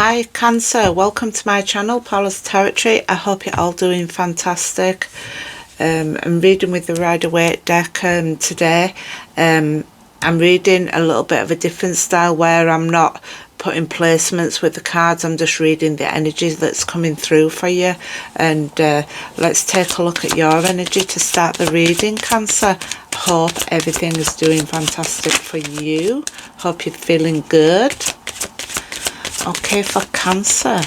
Hi Cancer, welcome to my channel, Paula's Territory. I hope you're all doing fantastic. I'm reading with the Rider-Waite deck today. I'm reading a little bit of a different style where I'm not putting placements with the cards. I'm just reading the energy that's coming through for you. And let's take a look at your energy to start the reading, Cancer. Hope everything is doing fantastic for you. Hope you're feeling good. Okay, for Cancer,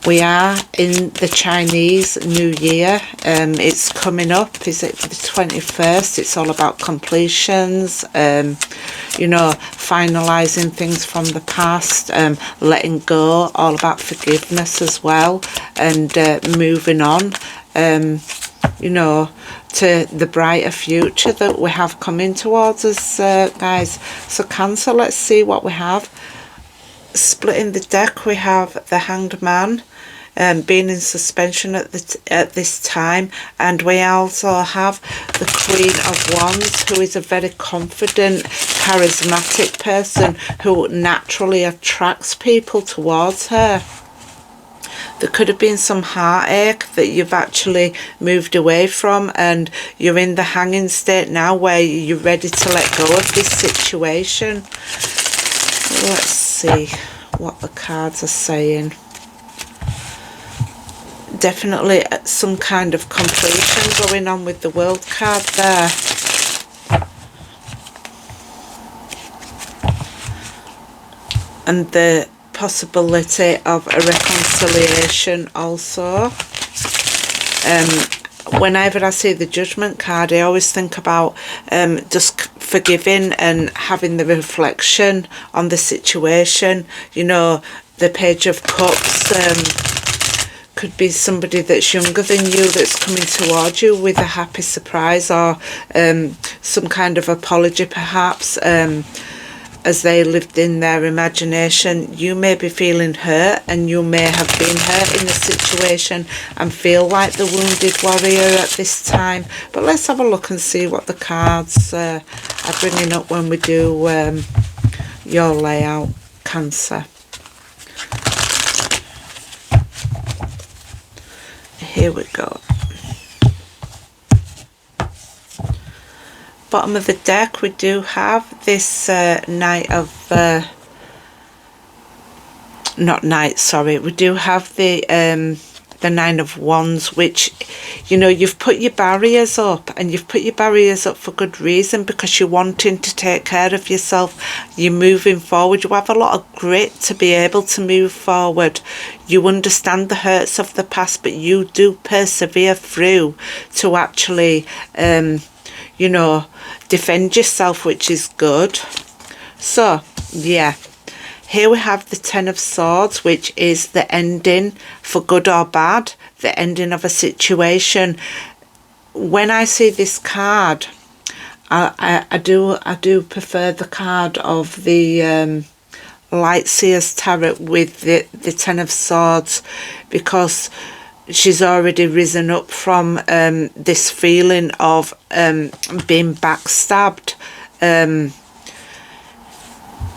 we are in the Chinese New Year. It's coming up. Is it the 21st? It's all about completions, finalising things from the past, letting go, all about forgiveness as well, and moving on, to the brighter future that we have coming towards us, guys. So Cancer, let's see what we have. Splitting the deck, we have the Hanged Man being in suspension at this time, and we also have the Queen of Wands, who is a very confident, charismatic person who naturally attracts people towards her. There could have been some heartache that you've actually moved away from, and you're in the hanging state now where you're ready to let go of this situation. Let's see what the cards are saying. Definitely some kind of completion going on with the World card there. And the possibility of a reconciliation also. Whenever I see the Judgment card, I always think about just forgiving and having the reflection on the situation. The Page of Cups could be somebody that's younger than you that's coming towards you with a happy surprise, or some kind of apology perhaps, as they lived in their imagination. You may be feeling hurt, and you may have been hurt in the situation and feel like the wounded warrior at this time. But let's have a look and see what the cards are bringing up when we do your layout, Cancer. Here we go. Bottom of the deck, we do have this Knight of we do have the Nine of Wands, which you've put your barriers up, and you've put your barriers up for good reason, because you're wanting to take care of yourself. You're moving forward. You have a lot of grit to be able to move forward. You understand the hurts of the past, but you do persevere through to actually defend yourself, which is good. So yeah, here we have the Ten of Swords, which is the ending, for good or bad, the ending of a situation. When I see this card, I do prefer the card of the Lightseer's Tarot with the Ten of Swords, because she's already risen up from this feeling of being backstabbed.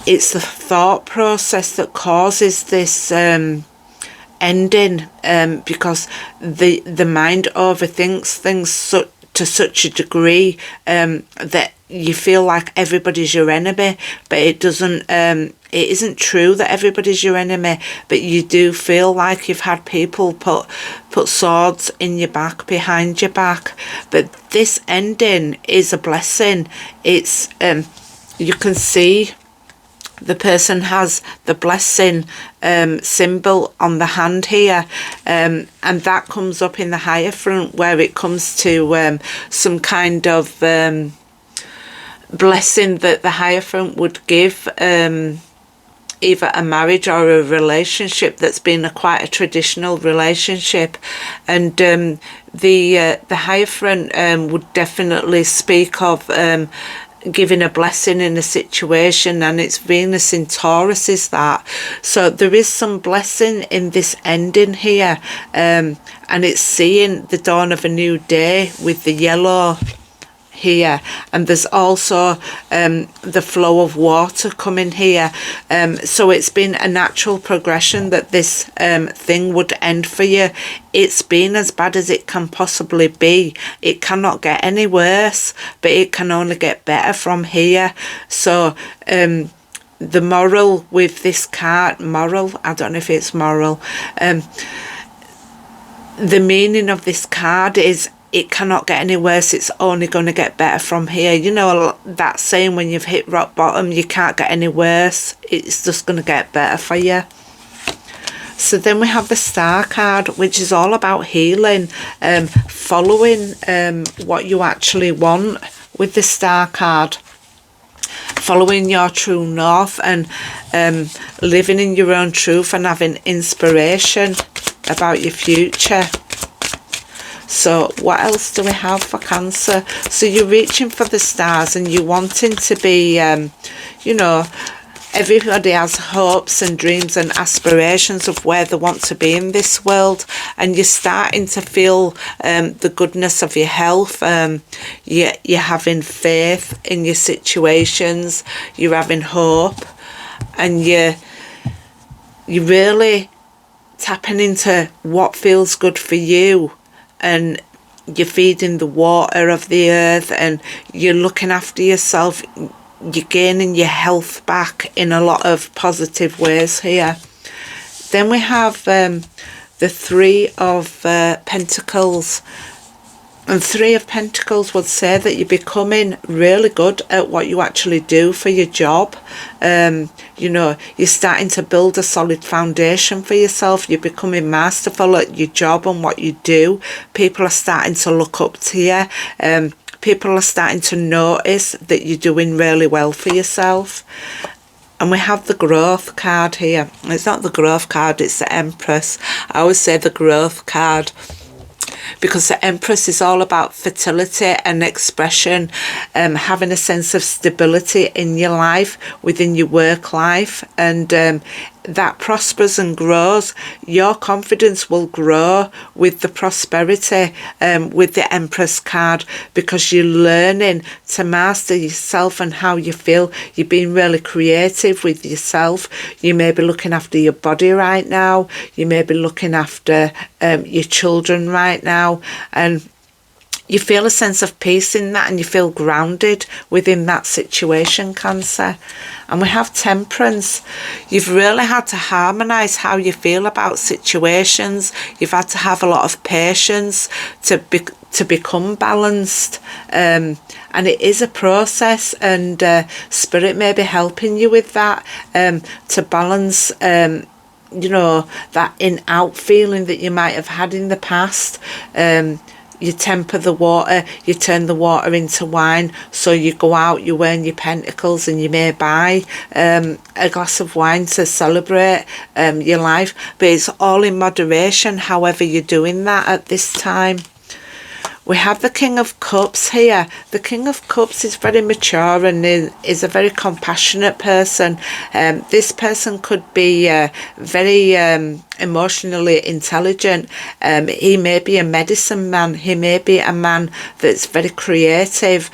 It's the thought process that causes this ending, because the mind overthinks things to such a degree that you feel like everybody's your enemy, but it doesn't. It isn't true that everybody's your enemy, but you do feel like you've had people put swords in your back, behind your back. But this ending is a blessing. It's you can see the person has the blessing symbol on the hand here, and that comes up in the Hierophant, where it comes to some kind of blessing that the Hierophant would give either a marriage or a relationship that's been quite a traditional relationship. And the Hierophant would definitely speak of giving a blessing in a situation, and it's Venus in Taurus is that. So there is some blessing in this ending here, and it's seeing the dawn of a new day with the yellow here, and there's also the flow of water coming here, so it's been a natural progression that this thing would end for you. It's been as bad as it can possibly be. It cannot get any worse, but it can only get better from here. So the moral with this card, I don't know if it's moral, the meaning of this card is it cannot get any worse, it's only going to get better from here. You know that saying, when you've hit rock bottom, you can't get any worse, it's just going to get better for you. So then we have the Star card, which is all about healing, following what you actually want with the Star card. Following your true north and living in your own truth and having inspiration about your future. So what else do we have for Cancer? So you're reaching for the stars and you're wanting to be, you know, everybody has hopes and dreams and aspirations of where they want to be in this world, and you're starting to feel the goodness of your health. You're having faith in your situations, you're having hope, and you're really tapping into what feels good for you, and you're feeding the water of the earth, and you're looking after yourself. You're gaining your health back in a lot of positive ways here. Then we have the Three of Pentacles. And Three of Pentacles would say that you're becoming really good at what you actually do for your job. You know, you're starting to build a solid foundation for yourself. You're becoming masterful at your job and what you do. People are starting to look up to you. People are starting to notice that you're doing really well for yourself. And we have the Growth card here. It's not the Growth card, it's the Empress. I always say the Growth card, because the Empress is all about fertility and expression, having a sense of stability in your life, within your work life, and that prospers and grows. Your confidence will grow with the prosperity, with the Empress card, because you're learning to master yourself and how you feel. You're being really creative with yourself. You may be looking after your body right now. You may be looking after your children right now, and you feel a sense of peace in that, and you feel grounded within that situation, Cancer. And we have Temperance. You've really had to harmonise how you feel about situations. You've had to have a lot of patience to become balanced. And it is a process, and Spirit may be helping you with that, to balance you know, that in-out feeling that you might have had in the past. You temper the water, you turn the water into wine. So you go out, you earn your pentacles, and you may buy a glass of wine to celebrate your life. But it's all in moderation, however you're doing that at this time. We have the King of Cups here. The King of Cups is very mature and is a very compassionate person. This person could be very emotionally intelligent. He may be a medicine man. He may be a man that's very creative.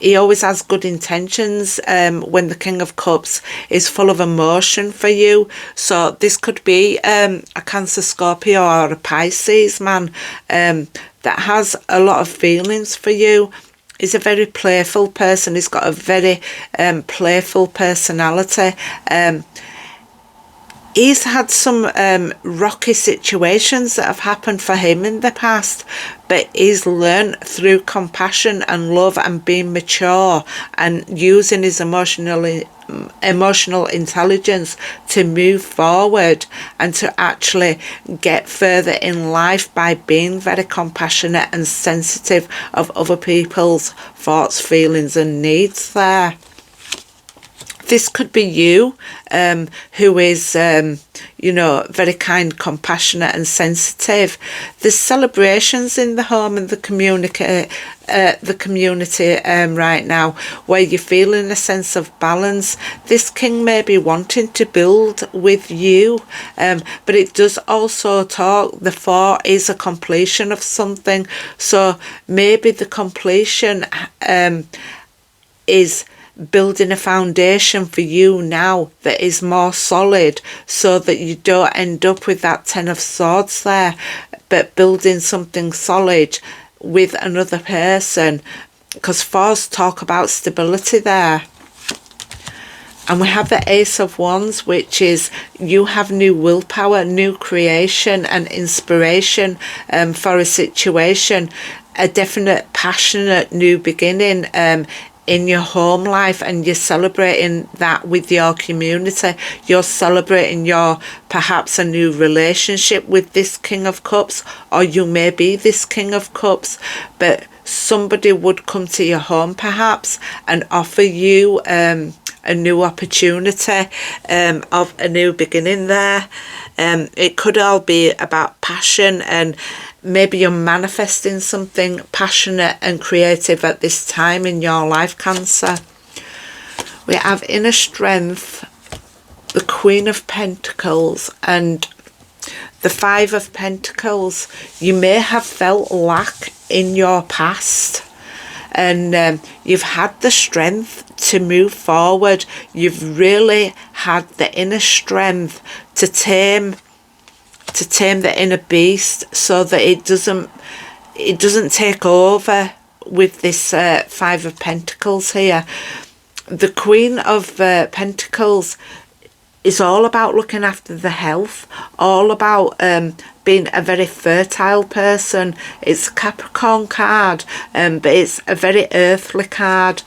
He always has good intentions. When the King of Cups is full of emotion for you. So this could be a Cancer, Scorpio, or a Pisces man that has a lot of feelings for you. He's a very playful person. He's got a very playful personality. He's had some rocky situations that have happened for him in the past, but he's learned through compassion and love and being mature and using his emotional intelligence to move forward and to actually get further in life by being very compassionate and sensitive of other people's thoughts, feelings and needs there. this could be you, who is, very kind, compassionate and sensitive. There's celebrations in the home and the community right now, where you're feeling a sense of balance. This king may be wanting to build with you, but it does also talk, the 4 is a completion of something. So maybe the completion is building a foundation for you now that is more solid, so that you don't end up with that 10 of Swords there, but building something solid with another person, because 4s talk about stability there. And we have the Ace of Wands, which is you have new willpower, new creation and inspiration for a situation, a definite passionate new beginning in your home life, and you're celebrating that with your community. You're celebrating your, perhaps, a new relationship with this King of Cups, or you may be this King of Cups, but somebody would come to your home perhaps and offer you a new opportunity of a new beginning there. It could all be about passion, and maybe you're manifesting something passionate and creative at this time in your life, Cancer. We have inner strength, the Queen of Pentacles, and the 5 of Pentacles. You may have felt lack in your past, and you've had the strength to move forward. You've really had the inner strength to tame the inner beast, so that it doesn't take over with this 5 of Pentacles here. The Queen of Pentacles is all about looking after the health, all about being a very fertile person. It's a Capricorn card, but it's a very earthly card.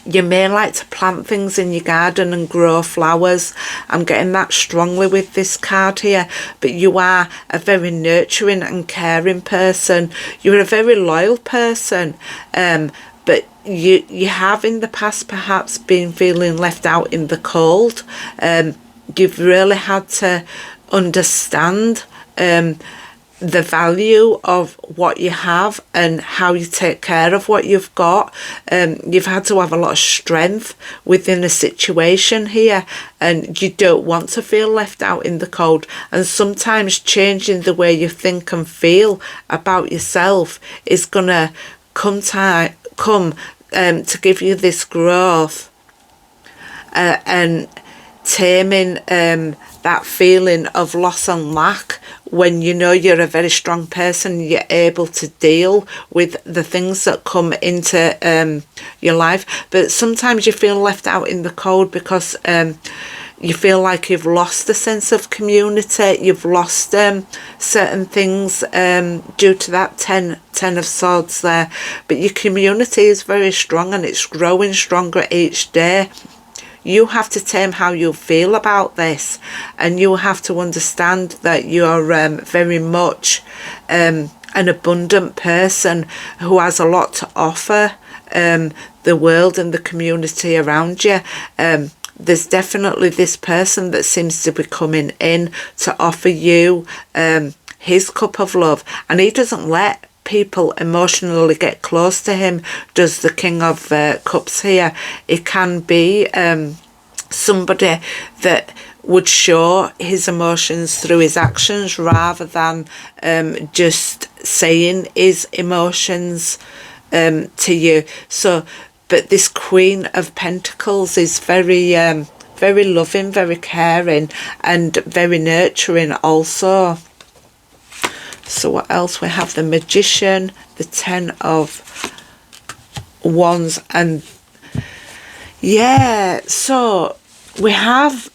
You may like to plant things in your garden and grow flowers. I'm getting that strongly with this card here. But you are a very nurturing and caring person. You're a very loyal person. But you have in the past perhaps been feeling left out in the cold. You've really had to understand the value of what you have and how you take care of what you've got. You've had to have a lot of strength within a situation here, and you don't want to feel left out in the cold. And sometimes changing the way you think and feel about yourself is gonna come to give you this growth, and taming that feeling of loss and lack. When you know you're a very strong person, you're able to deal with the things that come into your life. But sometimes you feel left out in the cold because you feel like you've lost a sense of community. You've lost certain things due to that 10 of Swords there. But your community is very strong, and it's growing stronger each day. You have to tame how you feel about this, and you have to understand that you're very much an abundant person who has a lot to offer the world and the community around you. There's definitely this person that seems to be coming in to offer you his cup of love, and he doesn't let people emotionally get close to him, does the King of Cups here. It can be somebody that would show his emotions through his actions rather than just saying his emotions to you. So, but this Queen of Pentacles is very very loving, very caring, and very nurturing also. So what else? We have the Magician, the 10 of Wands, and yeah, so we have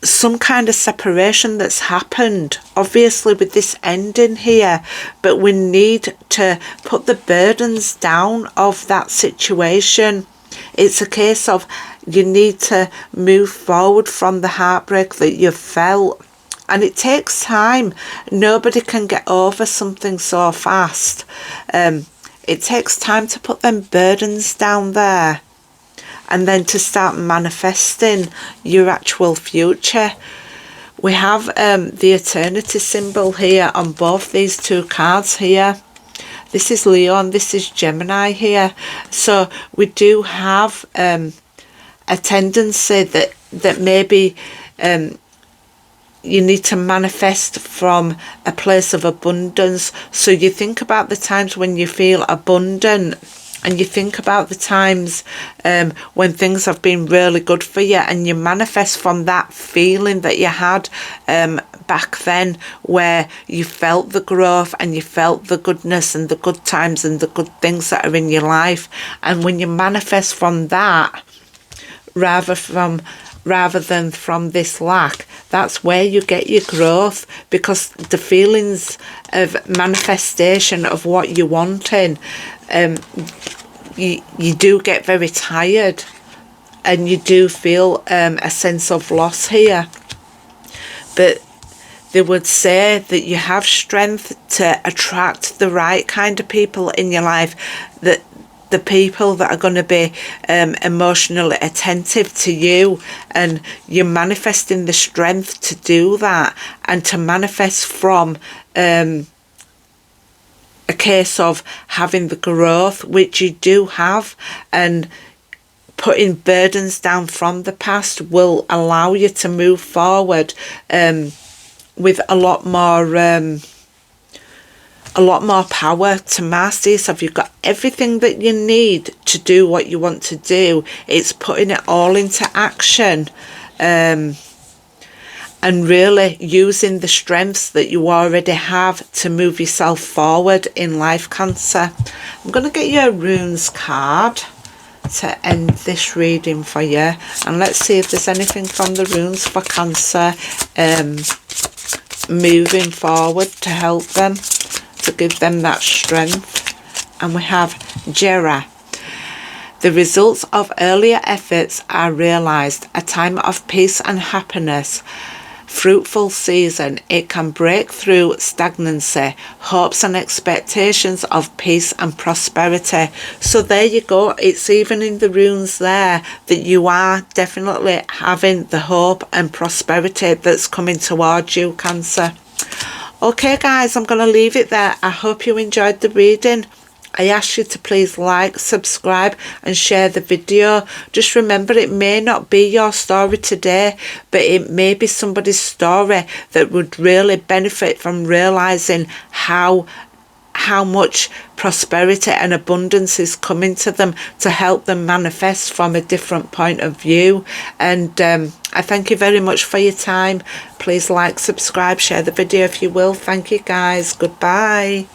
some kind of separation that's happened, obviously, with this ending here, but we need to put the burdens down of that situation. It's a case of you need to move forward from the heartbreak that you've felt. And it takes time. Nobody can get over something so fast. It takes time to put them burdens down there. and then to start manifesting your actual future. We have the eternity symbol here on both these two cards here. This is Leo and this is Gemini here. So we do have a tendency that maybe you need to manifest from a place of abundance. So you think about the times when you feel abundant, and you think about the times when things have been really good for you, and you manifest from that feeling that you had back then, where you felt the growth and you felt the goodness and the good times and the good things that are in your life. And when you manifest from that, rather than from this lack, that's where you get your growth, because the feelings of manifestation of what you're wanting, you do get very tired, and you do feel a sense of loss here. But they would say that you have strength to attract the right kind of people in your life, that the people that are going to be emotionally attentive to you, and you're manifesting the strength to do that, and to manifest from a case of having the growth, which you do have, and putting burdens down from the past will allow you to move forward with a lot more power to master yourself. You've got everything that you need to do what you want to do. It's putting it all into action, and really using the strengths that you already have to move yourself forward in life, Cancer. I'm going to get you a runes card to end this reading for you, and let's see if there's anything from the runes for Cancer moving forward to help them, to give them that strength. And we have Jera. The results of earlier efforts are realized. A time of peace and happiness. Fruitful season. It can break through stagnancy, hopes and expectations of peace and prosperity. So there you go. It's even in the runes there that you are definitely having the hope and prosperity that's coming towards you, Cancer. Okay guys, I'm going to leave it there. I hope you enjoyed the reading. I ask you to please like, subscribe and share the video. Just remember, it may not be your story today, but it may be somebody's story that would really benefit from realising how much prosperity and abundance is coming to them, to help them manifest from a different point of view. And I thank you very much for your time. Please like, subscribe, share the video if you will. Thank you guys. Goodbye.